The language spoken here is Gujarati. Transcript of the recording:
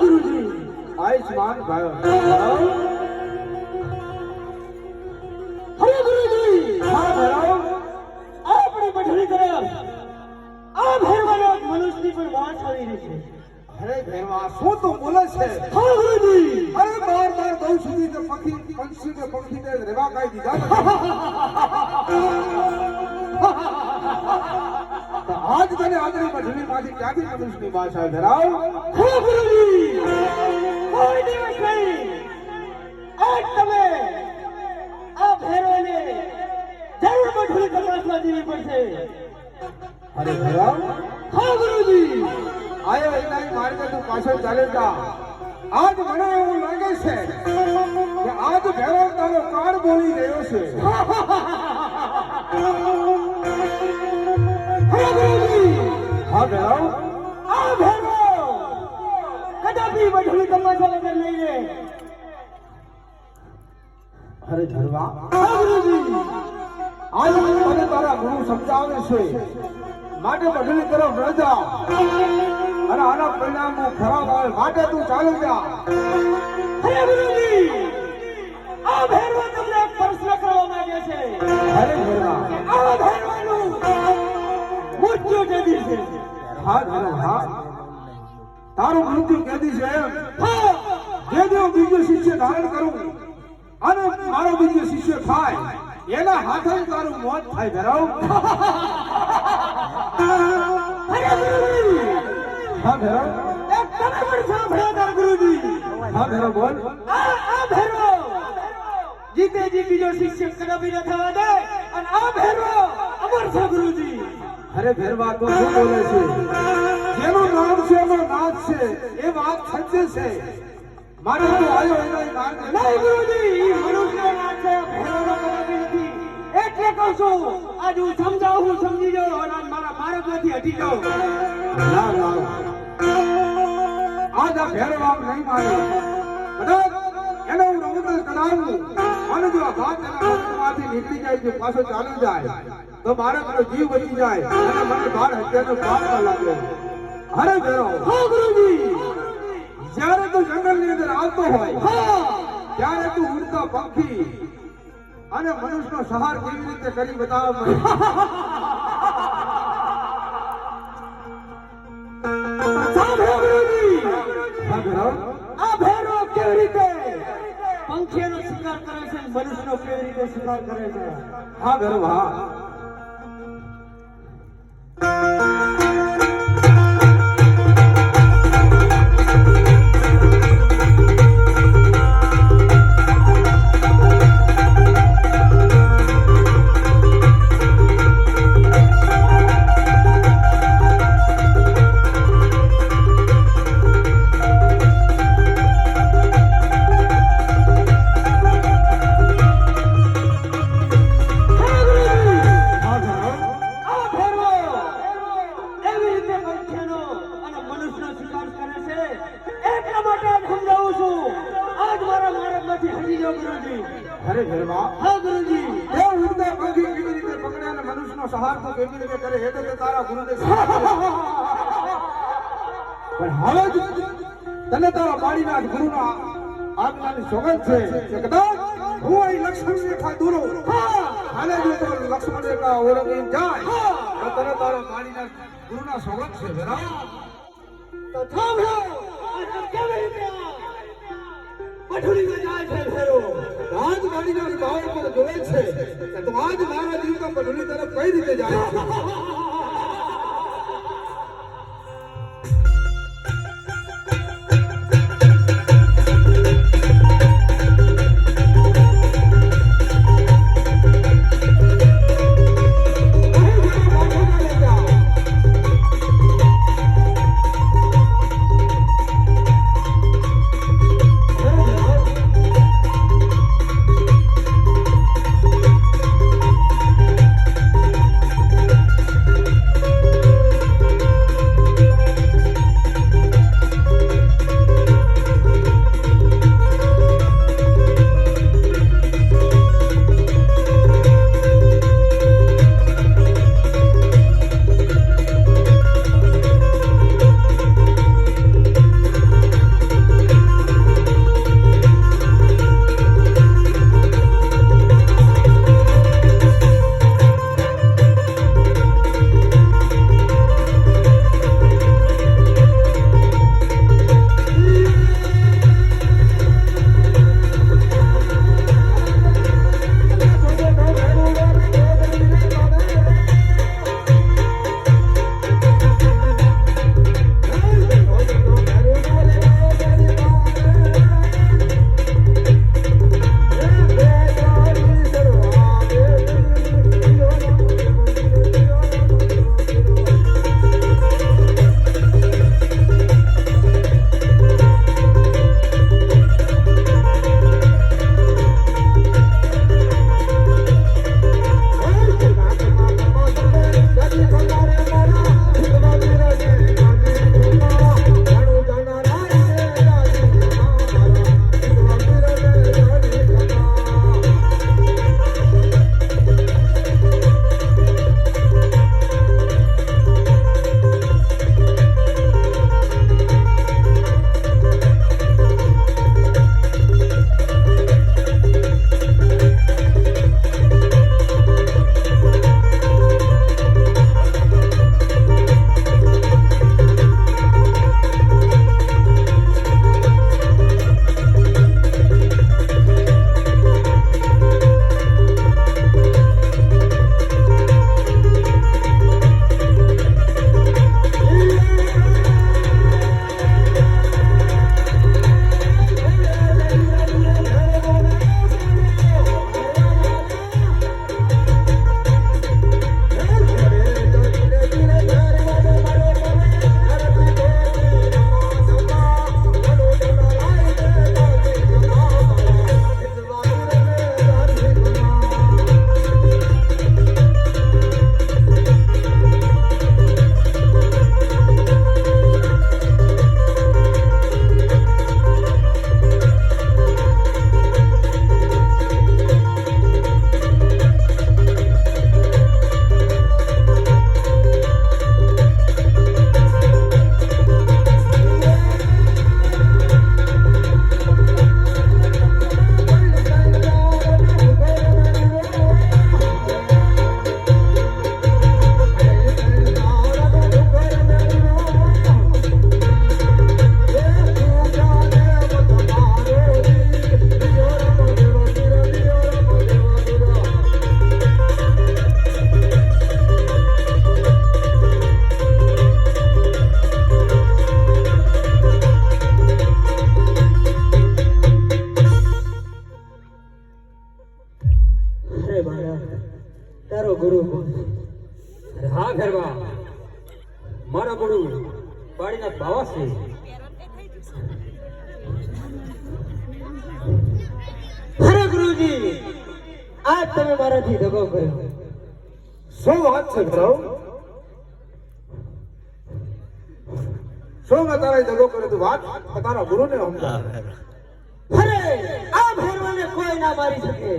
ગુરુજી આયુષ્માન ભાઈ હરે ગુરુજી હા ભરાવ આપણી પઠડી તરફ આ ભેરવાનો મનુષ્યની પણ વાત આવી રહી છે અરે ભેરવા શું તો બોલે છે હા ગુરુજી અરે બાર દઉં સુધી કે પંખી ને પંખી ને રેવા કાઈ દીધા તો આજ તને આગળ પઠડી માંથી ક્યાંથી મનુષ્યની ભાષા ધરાવ હા ગુરુજી કોઈ દિવસ નહીં આજ તમે આ ભેરવાને જરૂર પઠડી તપાસવા દેવી પડશે અરે ભરાવ હા ગુરુજી આયો એના માર્ગે તું પાછળ ચાલે જા આજ મને એવું લાગે છે કે આજ ભેરવ તારો કાળ બોલી રહ્યો છે હરે ગુરુજી હા ભેરવ આ ભેરવો કદાપી પઠડી તપાસવા વગર નહીં રહે અરે ધરવા હા ગુરુજી આજ મને તારા ગુરુ સમજાવે છે માટે પઠડી તરફ ન જા અને આના પરિણામો ખરાબ આવે માટે તું ચાલી જા હરે ગુરુજી આ ભેરવો તમને એક પ્રશ્ન કરવા માંગે છે અરે ભેરવા આ ભેરવાનું મૃત્યુ કેદી છે હા ધરવ હા તારું મૃત્યુ કેદી છે એમ હા જે દેવ બીજો શિષ્ય ધારણ કરું અને મારો બીજો શિષ્ય થાય એના હાથે તારું મોત થાય ભેરવ હરે ગુરુજી હા ભેરવ એક તમે પણ સાંભળ્યો તાર ગુરુજી હા ભેરવ બોલ આ ભેરવો જીતે જી બીજો શિષ્ય કદાપી ન થવા દે અને આ ભેરવો અમર છે ગુરુજી અરે ભેરવા તો શું બોલે છે જેનું નામ છે એનો નાદ છે એ વાત સત્ય છે મારે તો આયો એનો નાદ નહીં ગુરુજી મનુષ્ય ના છે ભેરવો કદાપી નથી એટલે કહું છું આજ હું સમજાવું સમજી જાઓ અને આજ મારા માર્ગમાંથી હટી જાઓ ના ના આજ આ ભેરવા નહીં માને કદાચ એને હું રમત કરાવું અને જો આ વાત એના મનમાંથી નીકળી જાય જો પાછો ચાલી જાય તો મારે મારો જીવ બચી જાય અને મને બાળ હત્યાનો પાપ ન લાગે અરે ભેરવ હા ગુરુજી જ્યારે તું જંગલની અંદર આવતો હોય હા ત્યારે તું ઉડતા પંખી અને મનુષ્યનો સહાર કેવી રીતે કરી બતાવવા મળે સાંભળો ગુરુજી હા ભેરવ આ ભેરવો કેવી રીતે પંખીઓનો શિકાર કરે છે અને મનુષ્યનો કેવી રીતે શિકાર કરે છે હા ભેરવ હા આ ભેરવો એવી રીતે પંખીઓનો અને મનુષ્યનો શિકાર કરે છે એટલા માટે આજ સમજાવું છું આજ મારા માર્ગમાંથી હટી જાઓ ગુરુજી અરે ભેરવા હા ગુરુજી એ ઉડતા પંખી કેવી રીતે પકડે અને મનુષ્યનો સહાર તો કેવી રીતે કરે એ તો તે તારા ગુરુદેવ પણ હવે જ તને તારા બાળીનાથ ગુરુના આજ્ઞાની સોગંદ છે કે કદાચ હું અહીં લક્ષ્મણ રેખા દોરો અને જો તો લક્ષ્મણ રેખા ઓળંગી જાય તો તને તારા બાળીનાથ ગુરુના સોગંદ છે બરાબર તો સાંભળો આજ કેવી રીતે પઠડીમાં જાય છે ભેરવો આજ બાળીનાથ બાવળ પર જોડે છે તો આજ મારા જીવતા પઠડી તરફ કઈ રીતે જાય છે ગુરુ. હા ભેરવા, મારા ગુરુ પાડીના બાવા છે. અરે ગુરુજી, આજ તમે મારાથી દગો કર્યો. શું વાત છે ભૈરવ? શું મેં તારા દગો કર્યો? તું વાત તારા ગુરુને સમજાવ. અરે આ ભેરવાને કોઈ ના મારી શકે.